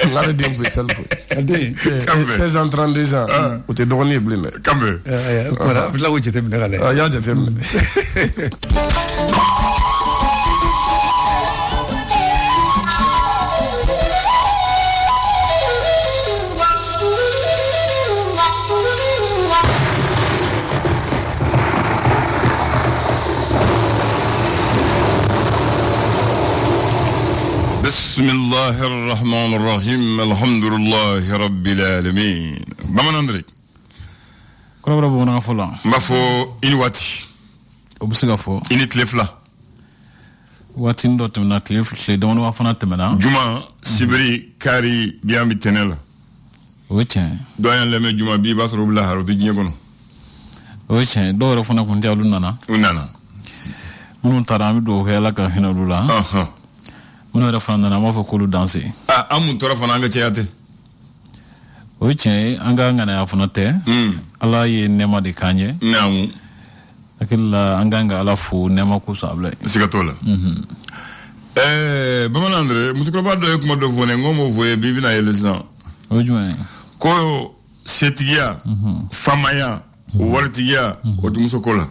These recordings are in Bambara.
ngale dem pe sel ko ade 16 ans 32 ans o te dogoni blinde kambe voilà la wo jete mi ngale ya jete mi بسم الله الرحمن الرحيم الحمد لله رب العالمين بمن اندريك كربرا بونا فلا ما فو اني واتي وبسغا فو اني تلفلا واتي ندو تمنا تلف دون وافنا تمنا جمعة سبري كاري بيامي تنلا وچه دوان لمي جمعة بي باس روب الله رو تجي كونو وچه دو رفنا كنت اولو نانا ونانا منون ترامي دو هيلا كان هنا لولا منو rafana na mafo kulu danse amun tora fana nga ceyate oche anga ngana ya fana te ala ye nema de kanye namu akilla anga ala fu nema ku sable sigatola bamanandre musikro ba do ko do vone ngomo voye bibi na yelezan ojwe ko setigia famaya wartigia o tumusokola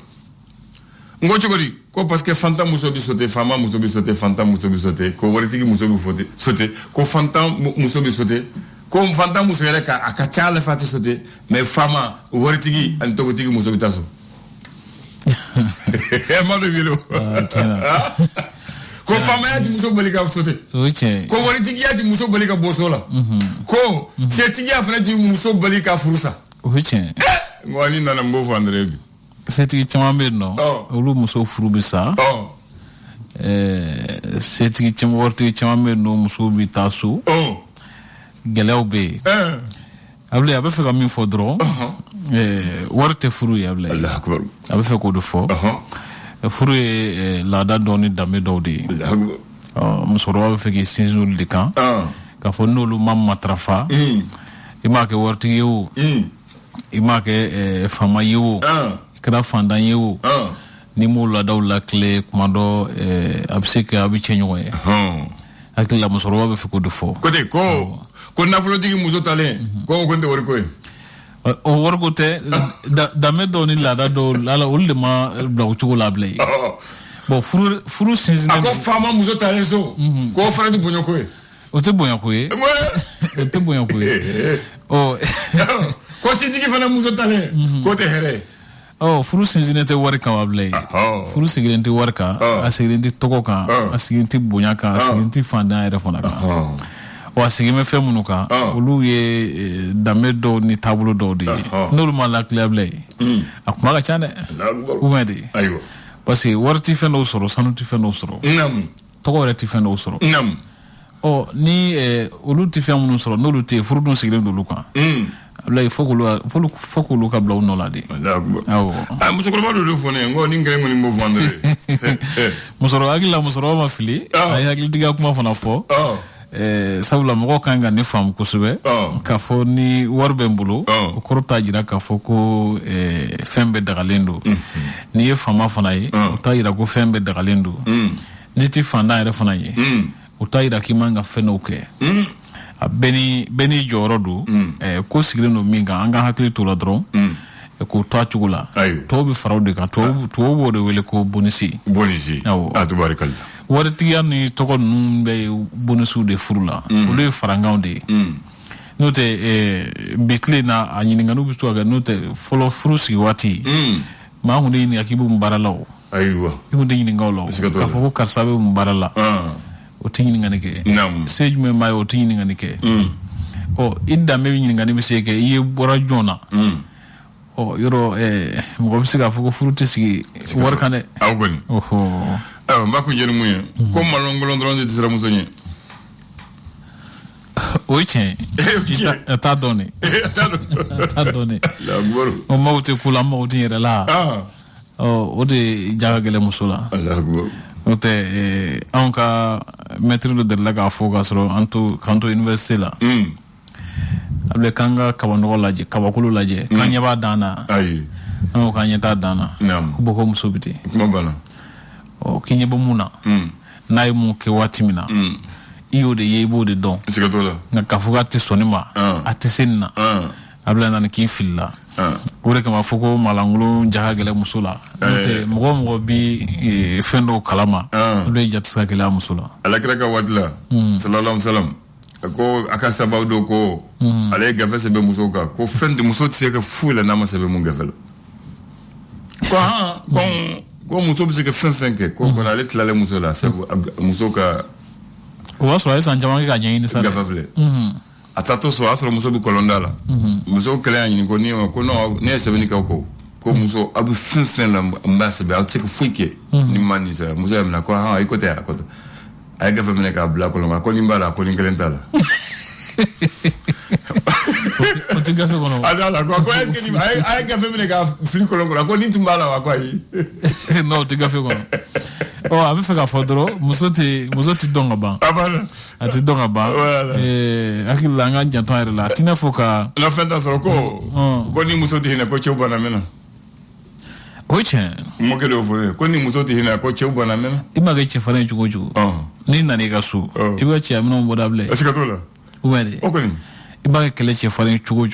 ngocho gori ko parce que fanta muso bi sote fama muso bi sote fanta muso bi sote ko wartigi muso bi fote sote ko fanta muso bi sote ko fanta muso yele ka akachala fati sote mais fama wartigi an togotigi muso bi taso ma do vilo ko fama ya di muso bolika sote oche ko wartigi ya di muso bolika bosola ko setigi afana di muso bolika furusa oche ngwani nana mbofu andrebi setigi chamambe no olu muso furu bisa setigi chamworti chamambe no muso bi tasu gelawbe able abe fe ka min fo dro warte furu yable Allah akbar abe fe ko do fo furu la da doni dame dawdi Allah akbar muso ro fe ki sinzul de kan ka fo nolu mam matrafa ima ke warti yo ima ke fama yo kra fandan yewo ni mo la dawla clé commando abseke abiche nyoye akila musoro ba fe ko do fo kote ko na flo digi muso tale ko nde wor ko o wor ko te da me do ni la da do la ulde ma bla ko la blay bon furu sinzine ako fama muso tale so ko fara di bonyo ko o te bonyo ko o te bonyo ko o ko si digi fana muso tale ko te here furu sinzine te warka wable furu sigirenti warka asigirenti tokoka asigirenti bonyaka asigirenti fanda era fonaka wa sigime femunuka olu ye damedo ni tablo do de nolu mala klable akuma ka chane umedi ayo parce que warti fendo soro sanuti fendo soro nam toko reti fendo soro nam ni olu ti femunu soro nolu te furu dun sigirenti luka Abla fokulu ka bla unola de. Awo. Muso ko do fone ngo ni ngere ngoni mo vendre. Musoro agila musoro ma fili. Ay agil diga kuma fona fo. Sabula mo kanga ne fam kusube. Ka fo ni warbe mbulo. Ko rota jira ka fo ko fembe dagalendo. Ni ye fama fona yi. Uta jira ko fembe dagalendo. Ni ti fanda ere fona yi. Uta jira ki manga fenoke. Beni jorodu ko sigireno minga anga hakili to la dron ko toachugula to bi faraude kan to bo de wele ko bonisi atubarikalla warti yani to ko numbe bonisu de furula o le farangande note bitle na anyini nganu bistu aga note follow frusi wati ma hunde ni akibu mbaralaw aywa hunde ni ngawlo ka fo ko karsabe mbarala o tini nganike sej me may o tini nganike idda me ni ngani miseke ye bora jona yoro mo bisika fuko fruite sigi warkane awgoni mbako jeni muye ko malongolo ndronde tisra musonye oche ta doni la goro o mawte kula mawte yere la o de jagale musula Allah akbar ote anka maître de la ga foga soro kanto université la able kanga kabando laje kabakulu laje kanya ba dana ayi no kanya ta dana ko boko musobiti mo bana o kinye bo muna nay mu ke watimina iyo de ye bo de don sika to la na kafuga te sonima atesenna abla nan ki filla ore kama foko malangulu jaha gele musula te mo bi fendo kalama le jatsa gele musula alakira ka wadla sallallahu alaihi wasallam ko akasa bawdo ko ale gafe sebe musoka ko fende muso tse ka fula na ma sebe mun gafe ko muso bi se ka fenke ko ale tlale musola sebe musoka ko waso ay san jama ka nyi ni sa gafe atato so asro muso bi kolondala muso kele anyi ko ni ko no ne sebe ni ka ko muso abu fenfen la mbase be atse ko fuike ni mani sa muso amna ko ikote akoto ay gafe mene ka bla kolonga ko nimbala ko ningelentala o te gafe kono adala ko est-ce que ni ay gafe mene ka fli kolonga ko nintumbala wa kwa yi no te gafe kono oh ave fait ka fodro muso ti donga ba abala ati donga ba akila nga jantan la tina foka la fenta soro ko ni muso ti hina ko cheuba na mena oche mo ke do fore ko ni muso ti hina ko cheuba na mena imaga che fare jugo ni nani ka su iba che amino mbodable est-ce que to la wele o ko ni imaga kele che fare jugo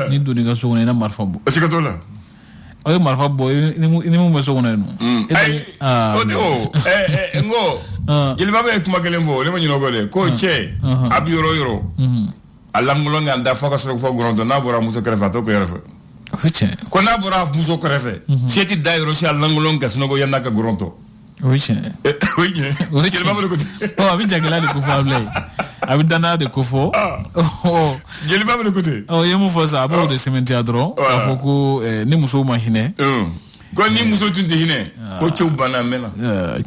ni doni ka su na marfa bo est-ce que to la oye marfa bo ni mo meso ngone no ngo jilba be tuma kelen bo le mo nyino gole ko che abi yoro alangulo ni anda faka soro fo grondo na bora muso krefa to ko yerfa fiche ko na bora muso krefe cheti dairo shi alangulo ngasno go yanda ka grondo fiche jilba be ko oh abi jagala de ko fable abi dana de ko fo jilba be ko oh yemu fo sa abo de cimetière dro afoko ni muso mahine ko ni muso tunde hine ko cheuba na mena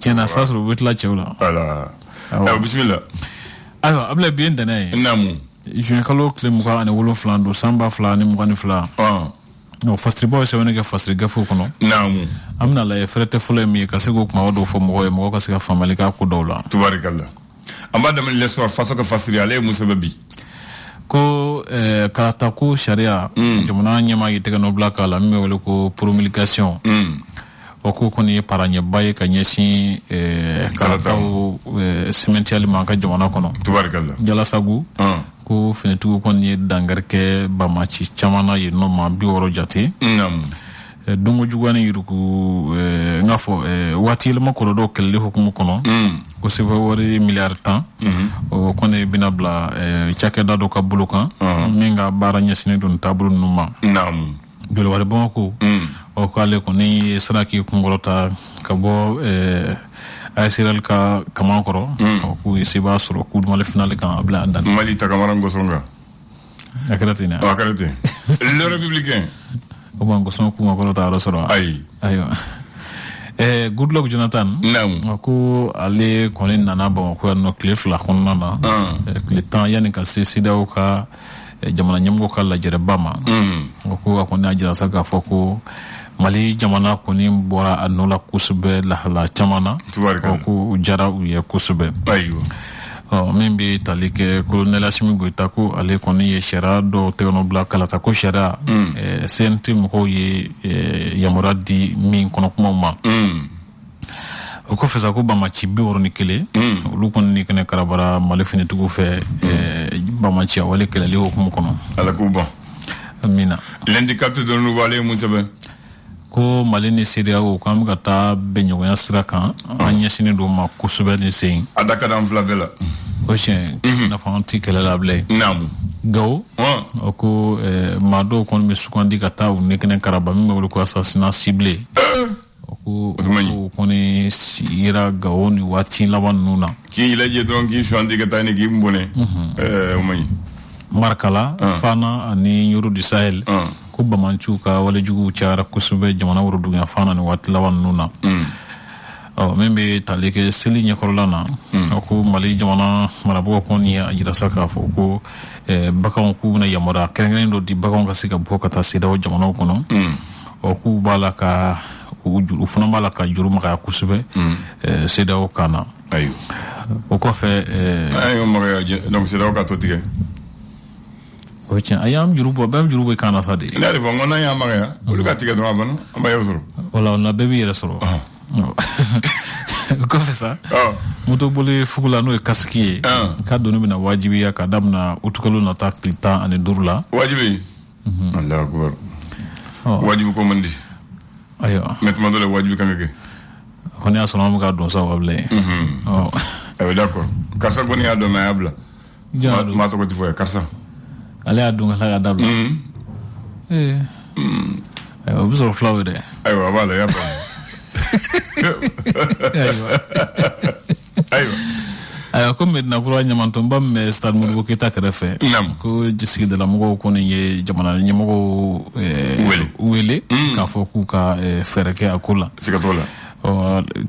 chena sasro wetla cheula ala bismillah ayo abla bien dana namu je kalo klem ko ane wolo flando samba fla ni mugani fla no fastri boy se wona ga fastri gafo kono namu amna la frete fule mi ka sego ko mawdo fo mo ko sega famali ka ko dawla tubarakallah ambada min l'histoire façon que fastri ale musababi ko karata ko sharia jamana nyama yite no blaka la mi wala ko promulgation o ko koni paranye baye ka nyeshi karata cimetière man ka jamana kono tubarakallah jala sagu ko fenetu ko ni dangarke bamachi chamana ye no ma bi woro jati dungo jugani yuruku ngafo wati le makolo do kelle hukumu kono ko se wori milliard temps o kone binabla chake dado ka bulukan minga baranya sine don tabulu numa jolo wala bonko o kale ko ni saraki kungolota ka bo asiral ka kamankoro ko isiba soro ku male final kan abla andan mali ta kamarango songa akaratina le républicain o bango son ku ngolo ta soro ayo good luck Jonathan ko ale ko ni nana bon ko no cliff la khonna na le temps yani ka sida o ka jamana nyamgo ka la jere bama ko ko na jira saka foko mali jamana ko ni bora anola kusbe la chamana ko jara u ye kusbe ayo mimbi talike colonel Assimi Goïta ko ale ko ni shera do tegono bla kala ta ko shera senti mo ye yamuradi min kono kuma ma o ko fesa ko bamachi bi worni kele lu kon ni kene karabara male fini tugu fe bamachi wale kele le ko mo kono ala ko bon amina l'indicateur de nouveau ale musabe ko mali ni seria o kam gata benyo ya sraka anya sini do ma kusube ni sein adaka dan flavela o chen na fanti kele la blay namu go o ko mado kon me sukondi gata o ne kene karaba mi mo ko assassinat ciblé o ko ni sira go ni wati laban nuna ki la je donc ki shondi gata ni ki mbone o mani markala fana ani yuru du sahel ko bamanchu ka wala jugu chara kusube jamana wuro dunya fana ni wat lawan nuna membe talike seli nyakolana ko mali jamana marabo ko ni ajira saka fo ko bakon ku na yamora kerengren do di bakon ka sika bokata sida o jamana ko no o ku balaka ujuru funa balaka juru maka kusube sida o kana ayo o ko fe ayo maka donc sida o ka to tige ochen ayam jurubo bam jurubo kana sade ina de ngona ya maga ulu ka tige do abano amba yosoro wala na bebi resoro ko fe sa moto boli fukula no e kaski ka donu bina wajibi ya ka damna utukalo na ta kilta ane durla wajibi Allah akbar wajibi ko mandi ayo met mandole wajibi kangeke koni asona mo ka don sa wable d'accord karsa koni ado ma abla ma to ko ti foya karsa ale adu ngala dabla ayo biso flower de ayo wala ya ba ayo ko medna ko nyamanto mbam me stade mo ko kita krefe ko jisigi de la mo ko ni ye jamana ni mo wele ka fo ku ka fereke akula sikatola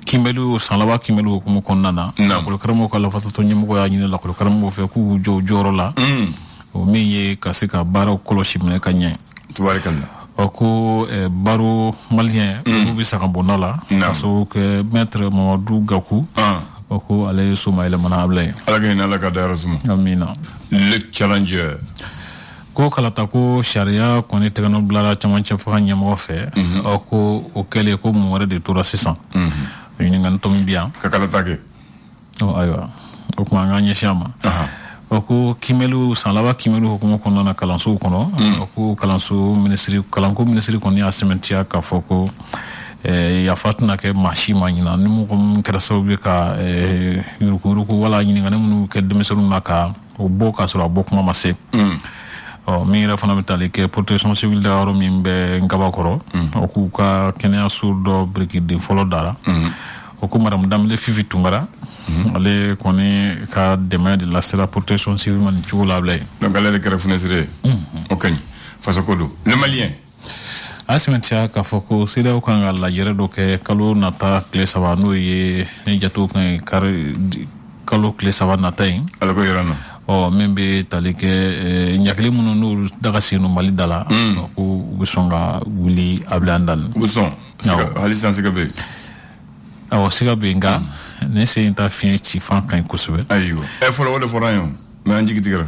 kimelu sanlaba kimelu ko mo konnana ko karamo ko la fasato nyimo ko ya nyine la ko karamo fe ku joro la o mi ye kasika baro koloshi mene kanye tubarikalla ko baro malien ko bi saka bonala so que maître Mamadou Gakou ko ale Soumaïla mana ablay alagena la kadarasum amina le challenger ko kalata ko sharia ko ni tegano blara chamanche fa nyamo fe ko o kele ko mo wara de toura 600 ni ngan tom bien ka kalata ke aywa ko ma nganye shama ko kimelu sanlaba kimelu ko mo kono na kalanso kono ko kalanso ministry kalanko ministry kono ya sementia ka foko ya fatuna ke mashi manyina ni mo ko keraso be ka yurukuru ko wala nyini ngane mu ke demeseru naka o boka sura bokuma mase mi ra fana metale ke protection civile da ro mimbe ngaba koro ko ka kenya surdo brigade folo dara ko maram damle fifi tungara ale koni ka demain de la sera protection civile man chula blay donc ale de refunesre okany faso kodo le malien asimentia ka foko sida ko ngal la jere do ke kalo nata clé sava no ye ne jato kan kar kalo clé sava nata yin ala ko yorano membe talike nyakle muno no daga sino mali dala ko busonga wuli ablandan buson halisan sigabe siga benga ne se inta fin ci fan kan kusube ayo folo wala forayon ma anjigi tigara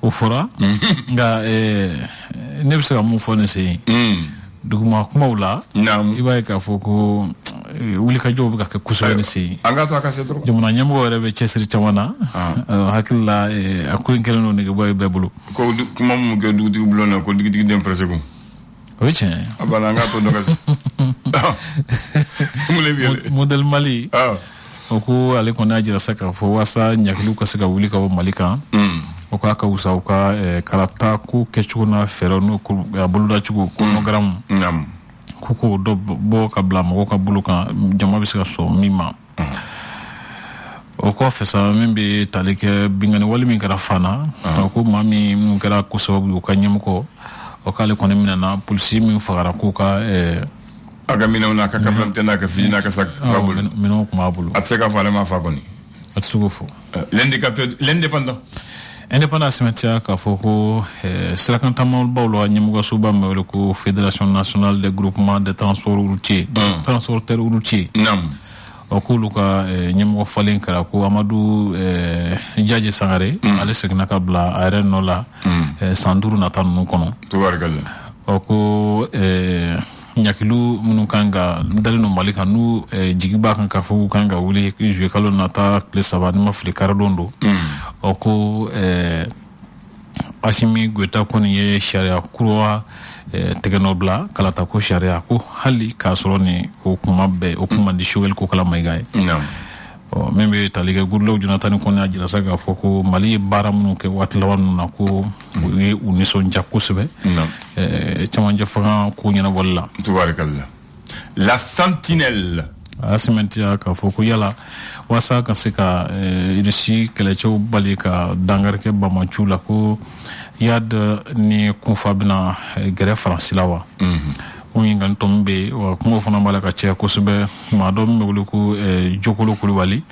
o fora nga ne bisa mu fo ne se duguma kuma wala iba ka foko wuli ka jobu ka kusube ne se anga to aka se dro jomna nyamo wala be chesri chamana hakilla akun kelno ne boy bebulu ko kuma mu ga dugdi bulona ko digi dem presego oche abana nga to dogas model Mali ko ale ko najira saka fo wasa nyaklu ko saka wuli ka malika ko aka usa ko karata ko kechuna feronu ko buluda chugo ko nogram ko do bo ka blam ko ka buluka jama bisika so mima ko fesa mimbe talike bingani wali min kara fana ko mami mun kara ko sababu ko nyem ko o kale ko nemina na polisi min fagara ko ka aga mina na ka kabrante na ka fina ka sak babul mino ko mabulu atseka fale ma fa koni atsugo fo l'indicateur l'indépendant indépendance metia ka foko sirakan tamal bawlo nyimugo suba mewle ko fédération nationale des groupements de transport routier transporteurs routiers nam o ko luka nyimugo falen kala ko Amadou Diadje Sangare ale segna ka bla ayren no la sanduru na tan non kono to wargal o ko nyakilu munu kanga dalino malika nu jigiba kan ka fu kanga wuli je kalo nata clé sava ma flikara dondo o ko asimi gweta koni ye sharia kurwa tegenobla kala ta ko sharia ko hali ka soroni o kuma be o kuma di showel ko kala mai gai membe taliga gurlo Jonathan ko na jira saga foko Mali baramu ke watlawan na ko we uniso njakku sebe chamanja fa ko nyana walla tubarakallah la sentinelle asimentia ka foko yala wasa ka sika irisi kelecho balika dangarke bamanchula ko yad ni konfabna gere francilawa ngan tombe wa ko fona malaka che ko sebe ma do me wulu ko jokolo kulwali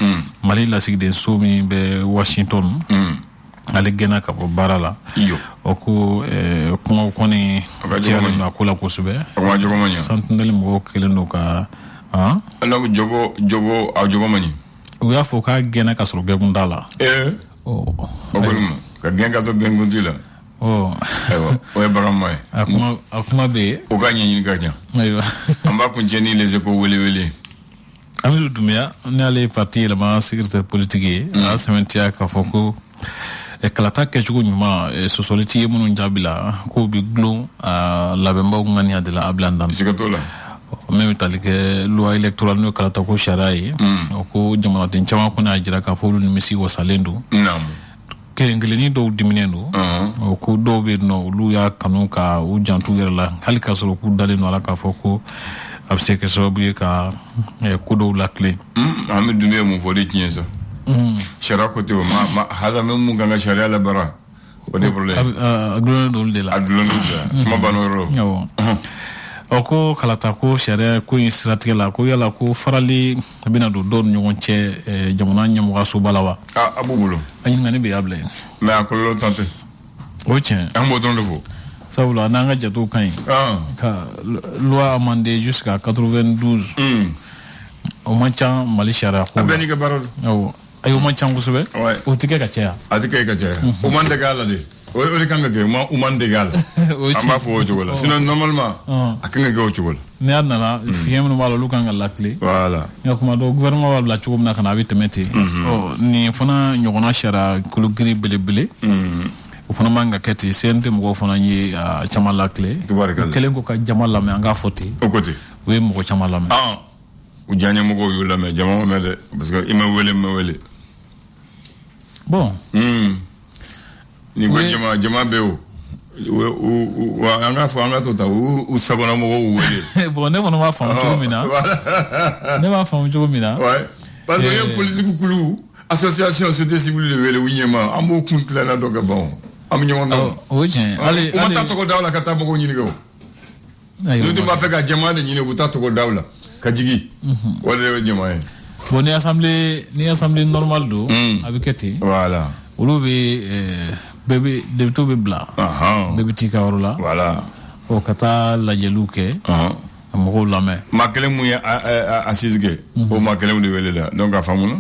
Mali la sigden somi be Washington ale gena ka barala iyo o ko ko ni jalo na kula ko sebe wa jogo manya santinel mo keleno ka no jogo a jogo manya we afo ka gena ka soro gegundala ka genga to gengundila aywa o baramay akuma be o gagné ni gagné aywa amba ko jeni les ko wele Amidou Doumbia ne ale parti yɛlɛma secrétaire politique ye a sɛmɛntiya k'a fɔ ko kalata kɛcogo ɲuman sɔsɔli ti ye minnu jaabi la k'o bi gulon labɛnbaw ŋaniya de la a bila dan siga t'o la min bɛ tali kɛ loi électorale n'o kalata ko sariya ye ko jamanaden caman kɔni y'a jira k'a fɔ olu nimisi wasalen don kelen-kelennin dɔw diminen don ko dɔw bɛ yen nɔ olu y'a kanu ka u jantu yɛrɛ la hali k'a sɔrɔ k'u dalen don a la k'a fɔ ko a bɛ se kɛ sababu ye ka ko dɔw latilen an bɛ Doumbia mun fɔ de tiɲɛ sa sariya côté o hali an bɛ mun kan ka sariya labara o de problème a dulonnen don olu de la a dulonnen don de la kuma banna o yɔrɔ ko kalata ko sariya ko in siratigɛ la ko yala ko farali bɛna don dɔw ni ɲɔgɔn cɛ jamana ɲɛmɔgɔsoba la wa a b'u bolo a ɲininkali bɛ y'a bila yen mais a kɔlɔlɔ tan tɛ o tiɲɛ an b'o dɔrɔn de fɔ sabula n'an ka jatew ka ɲi ka loi amendée jusqu'à 92 o man ca Mali sariya ko a bɛɛ n'i ka baara don ayi o man ca kosɛbɛ o tɛ kɛ ka caya a tɛ kɛ ka caya o man dege a la de o de kan ka kɛ u man dege a la an b'a fɔ o cogo la sinon normalement a kan ka kɛ o cogo la n'i y'a nana fiɲɛ minnu b'a la olu kan ka lakile voilà nka kuma dɔ gouvernement b'a bila cogo min na ka na a bɛ tɛmɛ ten nin fana ɲɔgɔnna sariya kologiri belebele o fana man ka kɛ ten CNT mɔgɔw fana ye caman lakile kelen ko ka jama lamɛn an k'a fɔ ten o ko ten o ye mɔgɔ caman lamɛn u diyaɲɛ mɔgɔw y'u lamɛn jama ma mɛn dɛ parce que i ma wele n ma wele bon ni ko jama bɛ o an k'a fɔ an ka to ta u sabanan mɔgɔw wele bon ne kɔni b'a faamu cogo min na ne b'a faamu cogo min na parce que ye politique kulu association société civile de wele u ɲɛma an b'o kun tilenna dɔ ka ban an bɛ ɲɔgɔn dɔn o ye tiɲɛ hali u ma taa tɔgɔ d'aw la ka taa mɔgɔw ɲininka o n'u tun b'a fɛ ka jama de ɲini u bɛ taa tɔgɔ d'aw la ka jigin o de ye jama ye bon ni assemblée normale don a bɛ kɛ ten voilà olu bɛ député bɛ bila bɛɛ bɛ t'i ka yɔrɔ la voilà ka taa lajɛliw kɛ ka mɔgɔw lamɛn maa kelen mun ye assise kɛ o maa kelenw de wele la donc a faamu na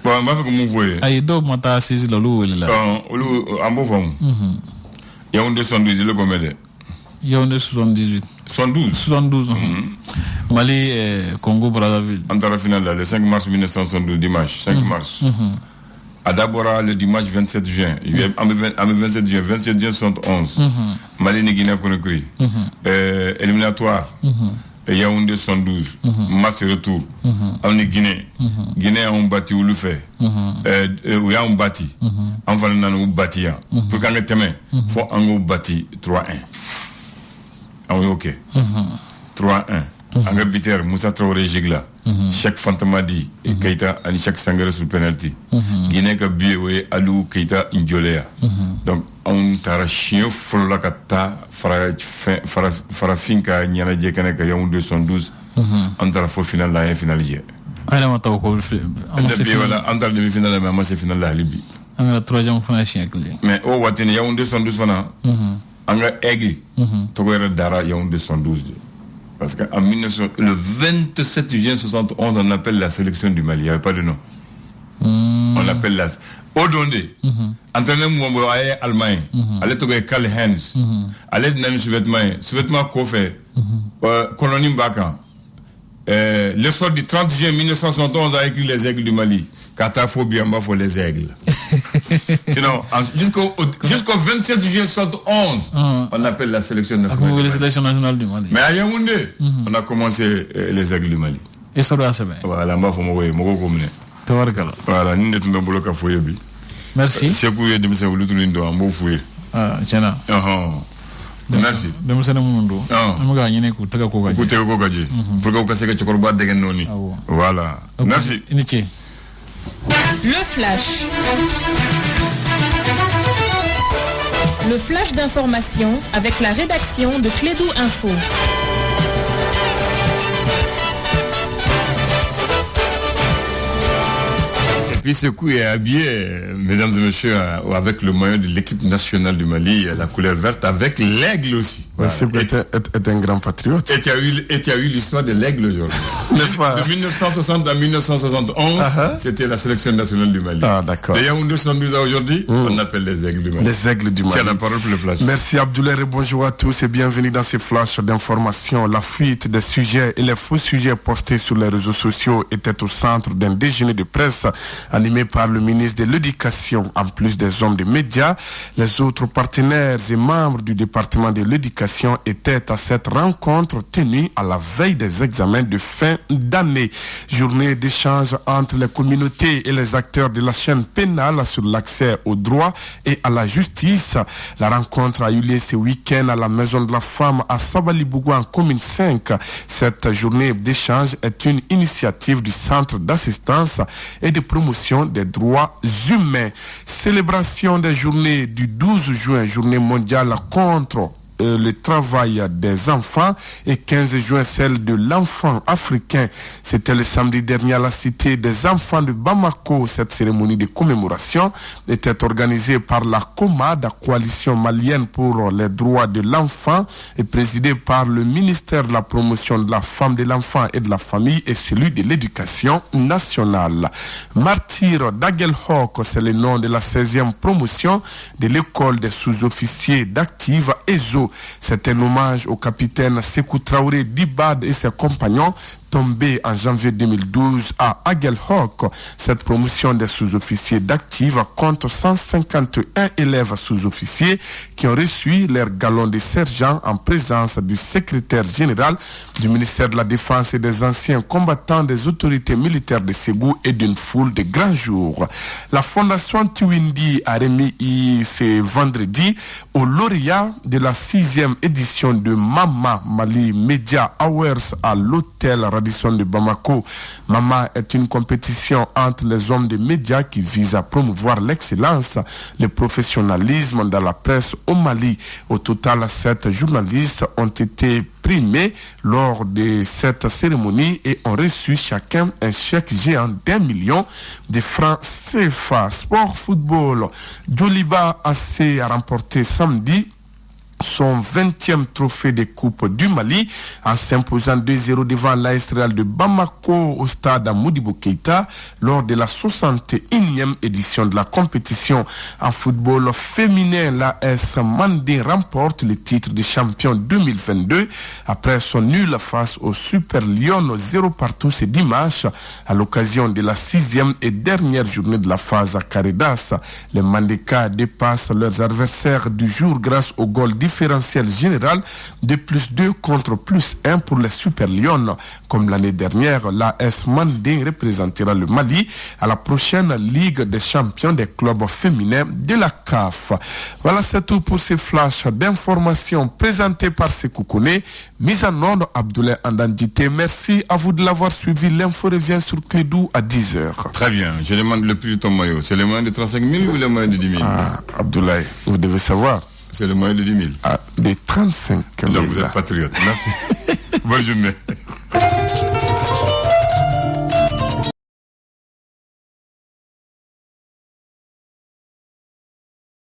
bon n b'a fɛ ka mun fɔ ye ayi dɔw ma taa assise la olu wele la olu an b'o faamu Yaoundé 72 le gɔmɛ dɛ Yaoundé 78 72 Mali Congo Brazzaville an taara finale la le 5 mars 1972 dimanche 5 mars a d'abord le dimanche 27 juin en 27 juin 71 Mali ni Guinée Conakry éliminatoire Yaoundé 72 match retour on ni Guinée ont battu olu fɛ u y'anw bati an fana nana u bati yan pour qu'an ka tɛmɛ fo an k'u bati 3-1 an y'o kɛ 3-1 an ka buteur Moussa Traoré Jigla Cheikh Fantamadi Keita ani Cheikh Sangare sur penalty Guinée ka but o ye Aliou Keita Njoleya donc anw taara siɲɛ fɔlɔ la ka taa farafin ka ɲɛnajɛ kɛnɛ ka Yaoundé 72 an taara fo finale la an ye finale jɛ an yɛrɛ ma taa o ko an taara demi finale la mais an ma se finale la hali bi an ka troisième fana siɲɛ kelen mais o waati ni Yaoundé 72 fana an ka aigle tɔgɔ yɛrɛ dara Yaoundé 72 de parce que le 27 juin 71 on appelle la sélection du Mali, il n'y avait pas de nom. On appelle la Odonde. Entraîneur Mouambo est allemand. Allez toguer Karl Heinz. Allez dynamique sous-vêtement Kofé. Colonie Mbaka. Le soir du 30 juin 1971 a écrit les aigles du Mali. Kataphobie en bas pour les aigles. Sinon, jusqu'au 27 juillet 71, on appelle la sélection nationale du Mali. Mais à Yaoundé, on a commencé les aigles du Mali. Et ça doit se faire. Voilà, on va faire mon commun. Voilà, nous ne sommes pas fouillés. Merci. C'est que vous avez voulu tout le monde, on va fouiller. Ah, tiens. Merci. Denmisɛnnin minnu don an bɛ k'a ɲini k'u tɛgɛ ko ka jɛ k'u tɛgɛ ko ka jɛ pour que u ka se ka cɛkɔrɔba dɛgɛ nɔɔni voilà merci i ni ce. Le flash. Le flash d'information avec la rédaction de Clédou Info. Et puis ce coup est habillé, mesdames et messieurs, avec le maillot de l'équipe nationale du Mali, la couleur verte, avec l'aigle aussi. est un grand patriote. Et tu as eu l'histoire de l'aigle aujourd'hui. N'est-ce pas? De 1960 à 1971, c'était la sélection nationale du Mali. Ah, d'accord. Et il y a 72 ans aujourd'hui, on appelle les aigles du Mali. Les aigles du Mali. Tiens la parole pour le flash. Merci Abdoulaye et bonjour à tous et bienvenue dans ces flashs d'information. La fuite des sujets et les faux sujets postés sur les réseaux sociaux étaient au centre d'un déjeuner de presse animé par le ministre de l'Éducation. En plus des hommes des médias, les autres partenaires et membres du département de l'éducation étaient à cette rencontre tenue à la veille des examens de fin d'année. Journée d'échange entre les communautés et les acteurs de la chaîne pénale sur l'accès au droit et à la justice. La rencontre a eu lieu ce week-end à la Maison de la Femme à Sabalibougou en commune 5. Cette journée d'échange est une initiative du Centre d'assistance et de promotion des droits humains. Célébration des journées du 12 juin, journée mondiale contre le travail des enfants, et 15 juin celle de l'enfant africain. C'était le samedi dernier à la cité des enfants de Bamako. Cette cérémonie de commémoration était organisée par la COMAD, la coalition malienne pour les droits de l'enfant, et présidée par le ministère de la promotion de la femme, de l'enfant et de la famille et celui de l'éducation nationale. Martyr d'Aguelhok, c'est le nom de la 16e promotion de l'école des sous-officiers d'active ESO. C'est un hommage au capitaine Sékou Traoré Dibad et ses compagnons tombés en janvier 2012 à Aguelhok. Cette promotion des sous-officiers d'active compte 151 élèves sous-officiers qui ont reçu leur galon de sergent en présence du secrétaire général du ministère de la Défense et des anciens combattants des autorités militaires de Ségou et d'une foule de grands jours. La fondation Tiwindi a remis ce vendredi au lauréat de la 6e édition de Mama Mali Media Awards à l'hôtel Radisson de Bamako. Mama est une compétition entre les hommes de médias qui vise à promouvoir l'excellence, le professionnalisme dans la presse au Mali. Au total, 7 journalistes ont été primés lors de cette cérémonie et ont reçu chacun un chèque géant d'1 million de francs CFA. Sport football, Djoliba AC a remporté samedi son 20e trophée de Coupe du Mali en s'imposant 2-0 devant l'AS Real de Bamako au stade Modibo Keïta lors de la 61e édition de la compétition. En football féminin, l'AS Mandé remporte le titre de champion 2022 après son nul face au Super Lyon 0-0 ce dimanche à l'occasion de la 6e et dernière journée de la phase Caridas. Les Mandékas dépassent leurs adversaires du jour grâce au goal différentiel général de +2 contre +1 pour les Super Lions. Comme l'année dernière, l'AS Mandé représentera le Mali à la prochaine Ligue des champions des clubs féminins de la CAF. Voilà, c'est tout pour ces flashs d'informations présentés par Sékou Kone. Mise en ordre, Abdoulaye Andandité. Merci à vous de l'avoir suivi. L'info revient sur Clédou à 10h. Très bien. Je demande le prix de ton maillot. C'est le moyen de 35 000 ou le moyen de 10 000? Ah, Abdoulaye, vous devez savoir. C'est le moyen de 10 000. Ah, de 35 000. Donc vous êtes patriote. Merci. Bonne journée.